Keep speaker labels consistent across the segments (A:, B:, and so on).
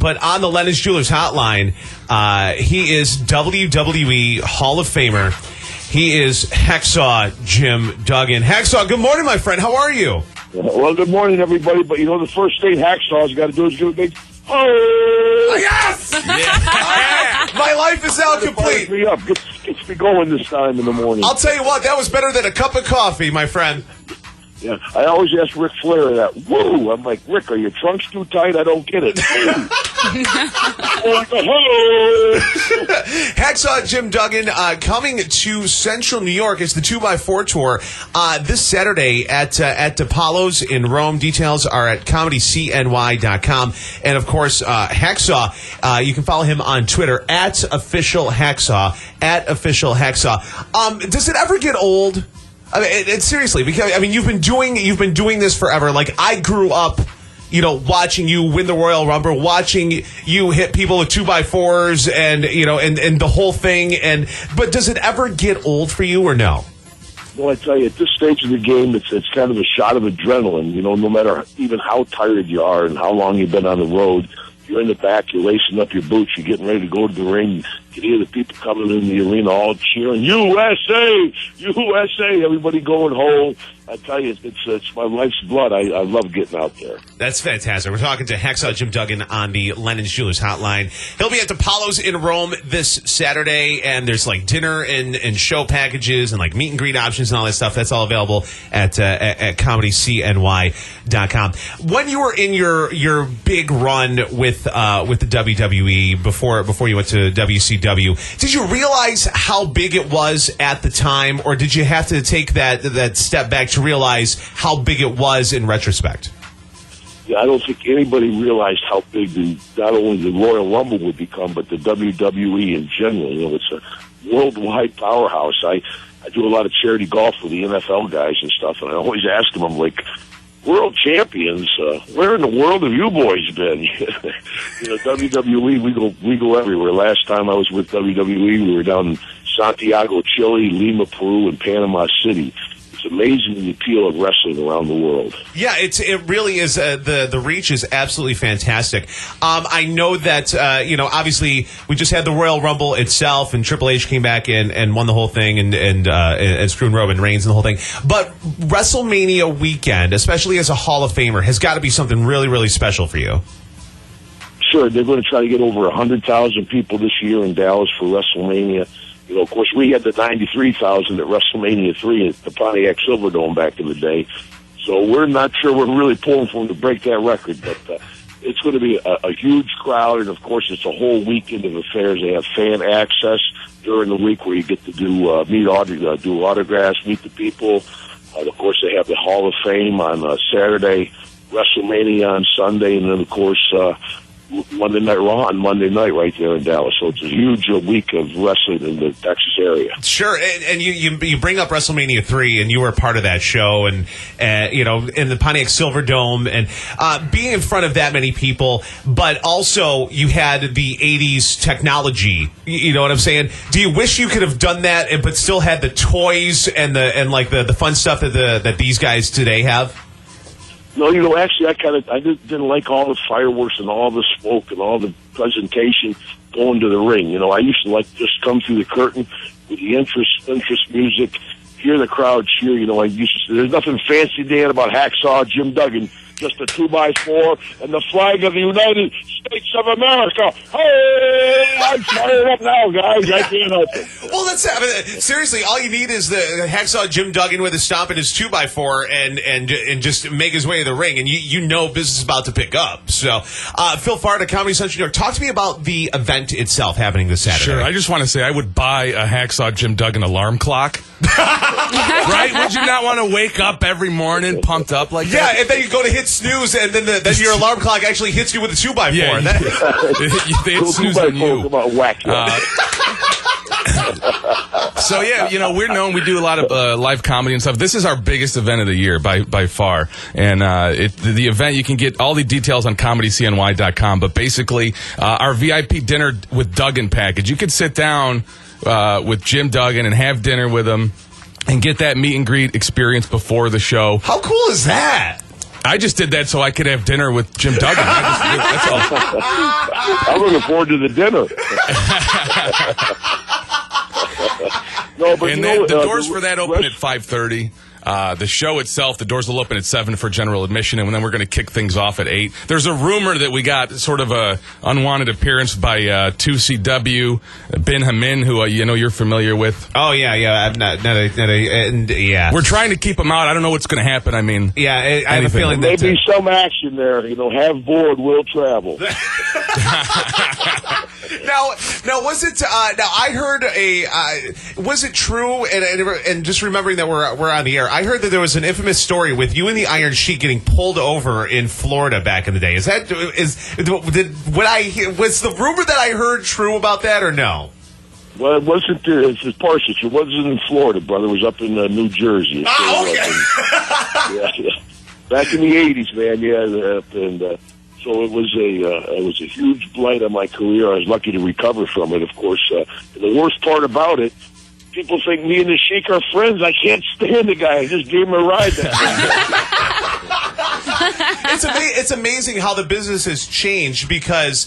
A: but on the Lennon's Jewelers hotline, he is WWE Hall of Famer. He is Hacksaw Jim Duggan. Hacksaw, good morning, my friend. How are you?
B: Well, good morning, everybody. But, the first thing Hacksaw's got to do is give a big, oh!
A: Yes! Yeah. My life is now complete.
B: Me up. Gets me going this time in the morning.
A: I'll tell you what, that was better than a cup of coffee, my friend.
B: Yeah, I always ask Ric Flair that. Woo! I'm like, Rick, are your trunks too tight? I don't get it.
A: Hacksaw Jim Duggan coming to Central New York. It's the 2x4 tour this Saturday at DePaulo's in Rome. Details are at comedycny.com. And, of course, Hacksaw, you can follow him on Twitter, @officialhacksaw, @officialhacksaw. Does it ever get old? I mean, seriously, because you've been doing this forever. Like, I grew up, watching you win the Royal Rumble, watching you hit people with 2x4s, and and the whole thing. But does it ever get old for you, or no?
B: Well, I tell you, at this stage of the game, it's kind of a shot of adrenaline. No matter even how tired you are and how long you've been on the road, you're in the back, you're lacing up your boots, you're getting ready to go to the ring. You can hear the people coming in the arena all cheering, USA, USA, everybody going home. I tell you, it's my life's blood. I love getting out there.
A: That's fantastic. We're talking to Hacksaw Jim Duggan on the Lennon's Jewelers hotline. He'll be at DePaulo's in Rome this Saturday, and there's like dinner and show packages and like meet and greet options and all that stuff. That's all available at comedycny.com. When you were in your big run with the WWE before you went to WCW, did you realize how big it was at the time, or did you have to take that step back to realize how big it was in retrospect?
B: Yeah, I don't think anybody realized how big not only the Royal Rumble would become, but the WWE in general. It's a worldwide powerhouse. I do a lot of charity golf with the NFL guys and stuff, and I always ask them, I'm like, world champions, where in the world have you boys been? WWE, we go everywhere. Last time I was with WWE, we were down in Santiago, Chile, Lima, Peru, and Panama City. It's amazing the appeal of wrestling around the world.
A: Yeah, it really is. The reach is absolutely fantastic. I know that obviously we just had the Royal Rumble itself, and Triple H came back and won the whole thing, and screwed Roman Reigns and the whole thing. But WrestleMania weekend, especially as a Hall of Famer, has got to be something really, really special for you.
B: Sure, they're going to try to get over 100,000 people this year in Dallas for WrestleMania. Of course, we had the 93,000 at WrestleMania 3 at the Pontiac Silverdome back in the day. So we're not sure we're really pulling for them to break that record, but it's going to be a huge crowd, and, of course, it's a whole weekend of affairs. They have fan access during the week where you get to do autographs, meet the people. Of course, they have the Hall of Fame on Saturday, WrestleMania on Sunday, and then, of course, Monday Night Raw on Monday night right there in Dallas. So it's a huge week of wrestling in the Texas area.
A: Sure, and you bring up WrestleMania 3, and you were a part of that show, and in the Pontiac Silverdome, and being in front of that many people, but also you had the 80s technology. You know what I'm saying? Do you wish you could have done that, but still had the toys and the fun stuff that these guys today have?
B: No, actually, I didn't like all the fireworks and all the smoke and all the presentation going to the ring. I used to like just come through the curtain with the interest music, hear the crowd cheer. I used to say, there's nothing fancy, Dan, about Hacksaw Jim Duggan. Just a 2x4 and the flag of the United States of America. Hey, I'm fired up now, guys. I can't help it.
A: Well, seriously, all you need is the Hacksaw Jim Duggan with his stomp and his 2x4 and just make his way to the ring, and business is about to pick up. So, Phil Fard at Comedy Central New York, talk to me about the event itself happening this Saturday.
C: Sure. I just want to say I would buy a Hacksaw Jim Duggan alarm clock. Right? Would you not want to wake up every morning pumped up like that?
A: Yeah, and then you go to hit snooze, and then your alarm clock actually hits you with a 2x4.
C: Yeah, they hit snooze on you.
B: Come on, whack you.
C: So, yeah, we're known. We do a lot of live comedy and stuff. This is our biggest event of the year by far. And the event, you can get all the details on comedycny.com. But basically, our VIP dinner with Duggan package, you could sit down with Jim Duggan and have dinner with him and get that meet and greet experience before the show.
A: How cool is that?
C: I just did that so I could have dinner with Jim Duggan. That's all.
B: I'm looking forward to the dinner. No, but
C: And the doors for that open at 5:30. The show itself, the doors will open at 7 for general admission, and then we're going to kick things off at 8. There's a rumor that we got sort of a unwanted appearance by 2CW, Bin Hamin, who you're familiar with.
A: Oh, yeah. I'm yeah.
C: We're trying to keep him out. I don't know what's going to happen. I mean,
A: yeah, I have a feeling that
B: maybe some action there. Have board, will travel.
A: Now, was it? Now, I heard was it true? And just remembering that we're on the air, I heard that there was an infamous story with you and the Iron Sheik getting pulled over in Florida back in the day. Was the rumor that I heard true about that or no?
B: Well, it wasn't. It's Parsons. It wasn't in Florida, brother. It was up in New Jersey.
A: Oh, okay.
B: Yeah. Back in the '80s, man. Yeah, and. So it was a huge blight on my career. I was lucky to recover from it, of course. The worst part about it, people think me and the Sheik are friends. I can't stand the guy. I just gave him a ride that
A: It's amazing how the business has changed because,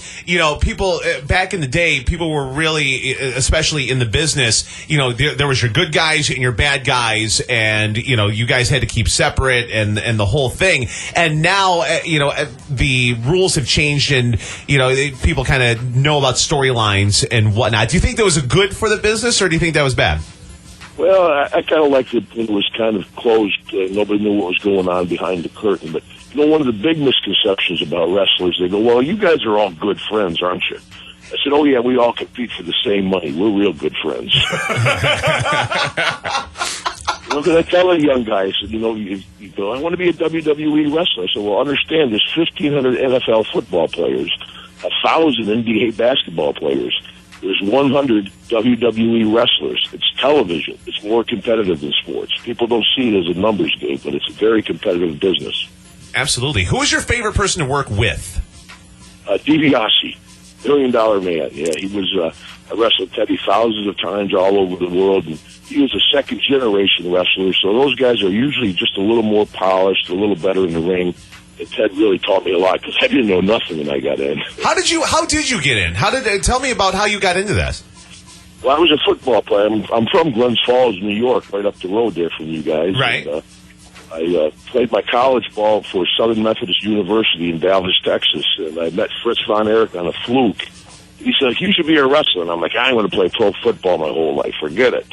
A: people back in the day, people were really, especially in the business, there was your good guys and your bad guys, and, you guys had to keep separate and the whole thing. And now, the rules have changed and, people kind of know about storylines and whatnot. Do you think that was good for the business or do you think that was bad?
B: Well, I kind of liked it. It was kind of closed. Nobody knew what was going on behind the curtain. But, one of the big misconceptions about wrestlers, they go, well, you guys are all good friends, aren't you? I said, oh, yeah, we all compete for the same money. We're real good friends. What did I tell a young guy? I said, you go, I want to be a WWE wrestler. I said, well, understand, there's 1,500 NFL football players, 1,000 NBA basketball players. There's 100 WWE wrestlers. It's television. It's more competitive than sports. People don't see it as a numbers game, but it's a very competitive business.
A: Absolutely. Who is your favorite person to work with?
B: DiBiase, $1 million man. Yeah, he was. I wrestled Teddy thousands of times all over the world, and he was a second-generation wrestler. So those guys are usually just a little more polished, a little better in the ring. And Ted really taught me a lot because I didn't know nothing when I got in. How did you
A: get in? Tell me about how you got into this?
B: Well, I was a football player. I'm from Glens Falls, New York, right up the road there from you guys.
A: Right.
B: And, I played my college ball for Southern Methodist University in Dallas, Texas, and I met Fritz von Erich on a fluke. He said, you should be a wrestler. And I'm like, I ain't going to play pro football my whole life. Forget it.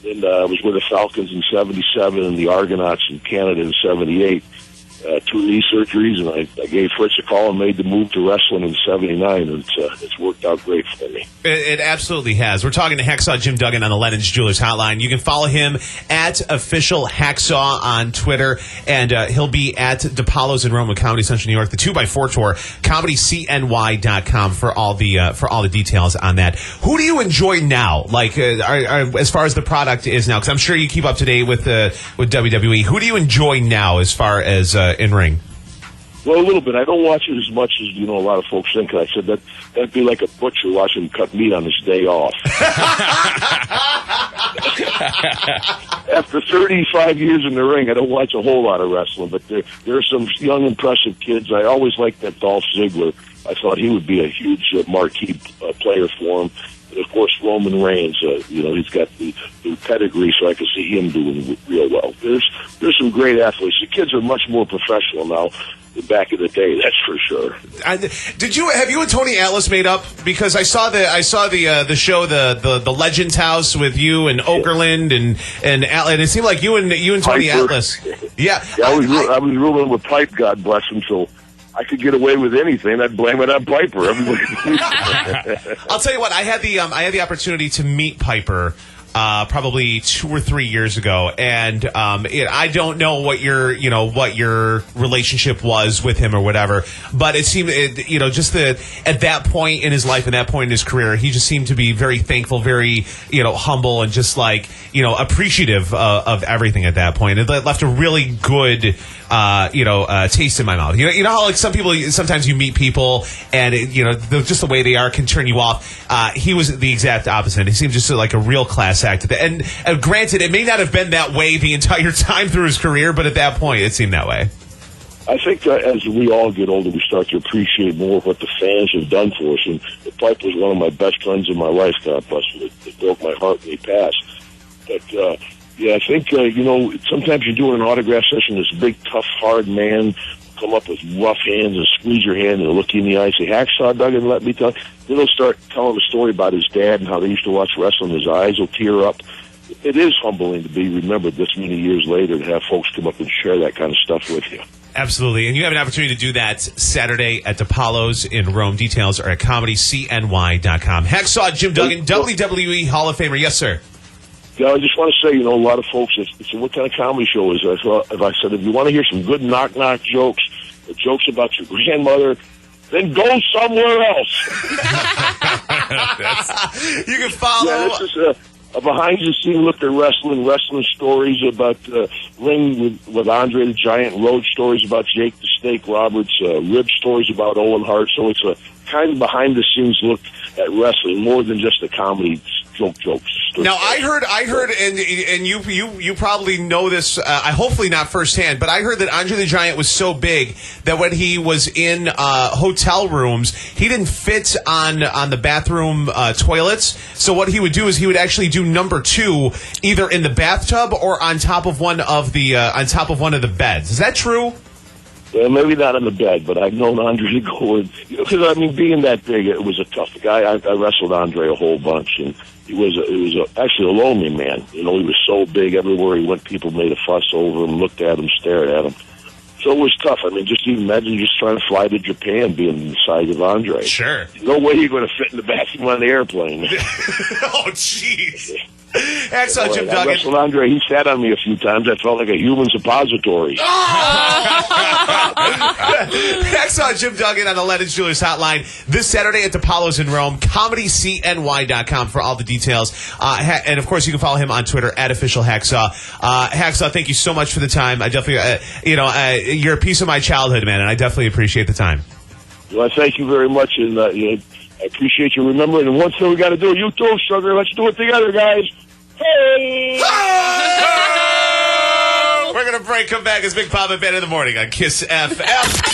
B: And I was with the Falcons in 77 and the Argonauts in Canada in 78. 2 knee surgeries, and I gave Fritz a call and made the move to wrestling in 79, and it's worked out great for me.
A: It absolutely has. We're talking to Hacksaw Jim Duggan on the Lennon's Jewelers Hotline. You can follow him at Official Hacksaw on Twitter, and he'll be at DePaulo's in Roma, Comedy Central New York, the 2x4 tour, ComedyCNY.com for all the details on that. Who do you enjoy now? Like, as far as the product is now, because I'm sure you keep up to date with WWE. Who do you enjoy now as far as in ring?
B: Well, a little bit. I don't watch it as much as a lot of folks think. I said that'd be like a butcher watching him cut meat on his day off. After 35 years in the ring, I don't watch a whole lot of wrestling, but there are some young, impressive kids. I always liked that Dolph Ziggler. I thought he would be a huge marquee player for him. And of course, Roman Reigns, he's got the pedigree, so I can see him doing real well. There's some great athletes. The kids are much more professional now than back in the day, that's for sure.
A: Have you and Tony Atlas made up? Because I saw the show, the Legends House with you and Okerlund and it seemed like you and Tony
B: Piper.
A: Atlas. Yeah.
B: I was ruling with Pipe, God bless him, so I could get away with anything. I'd blame it on Piper.
A: I'll tell you what. I had the opportunity to meet Piper probably 2 or 3 years ago, and I don't know what your relationship was with him or whatever, but it seemed just at that point in his life and that point in his career, he just seemed to be very thankful, very humble, and just like appreciative of everything at that point. It left a really good taste in my mouth. You know how like some people, sometimes you meet people and just the way they are can turn you off. He was the exact opposite. He seemed just like a real class act. And granted, it may not have been that way the entire time through his career, but at that point, it seemed that way.
B: I think as we all get older, we start to appreciate more what the fans have done for us. And the Pipe was one of my best friends in my life, God bless him. It broke my heart when he passed. But, yeah, I think, sometimes you're doing an autograph session, this big, tough, hard man come up with rough hands and squeeze your hand and look you in the eye and say, Hacksaw, Duggan, let me tell you. Then he'll start telling a story about his dad and how they used to watch wrestling. His eyes will tear up. It is humbling to be remembered this many years later to have folks come up and share that kind of stuff with you.
A: Absolutely. And you have an opportunity to do that Saturday at DePaulo's in Rome. Details are at comedycny.com. Hacksaw Jim Duggan, WWE Hall of Famer. Yes, sir.
B: Yeah, I just want to say, a lot of folks, it's what kind of comedy show is this? Well, if I said, if you want to hear some good knock-knock jokes, or jokes about your grandmother, then go somewhere else.
A: You can follow.
B: Yeah, this is a behind-the-scenes look at wrestling stories about ring with Andre the Giant, road stories about Jake the Snake Roberts, rib stories about Owen Hart. So it's a kind of behind-the-scenes look at wrestling, more than just the comedy jokes.
A: Now I heard, and you probably know this. Hopefully not firsthand, but I heard that Andre the Giant was so big that when he was in hotel rooms, he didn't fit on the bathroom toilets. So what he would do is he would actually do number 2 either in the bathtub or on top of one of the beds. Is that true?
B: Well, maybe not in the bed, but I've known Andre to go in. Because, being that big, it was a tough guy. I wrestled Andre a whole bunch, and he was actually a lonely man. He was so big. Everywhere he went, people made a fuss over him, looked at him, stared at him. So it was tough. Just even imagine just trying to fly to Japan being the size of Andre.
A: Sure.
B: No way you're going to fit in the bathroom on the airplane.
A: Oh, jeez. Hacksaw Jim Duggan.
B: I wrestled Andre. He sat on me a few times. I felt like a human suppository.
A: Hacksaw Jim Duggan on the Lennox Jewelers Hotline this Saturday at DePaulo's in Rome. ComedyCNY.com for all the details. And, of course, you can follow him on Twitter at officialhacksaw. Hacksaw, thank you so much for the time. I definitely, you're a piece of my childhood, man, and I definitely appreciate the time.
B: Well, thank you very much, and I appreciate you remembering. And one thing we got to do, you too, sugar. Let's do it together, guys. Hey!
A: We're going to break. Come back as Big Poppa Banna in the morning on KISS FM.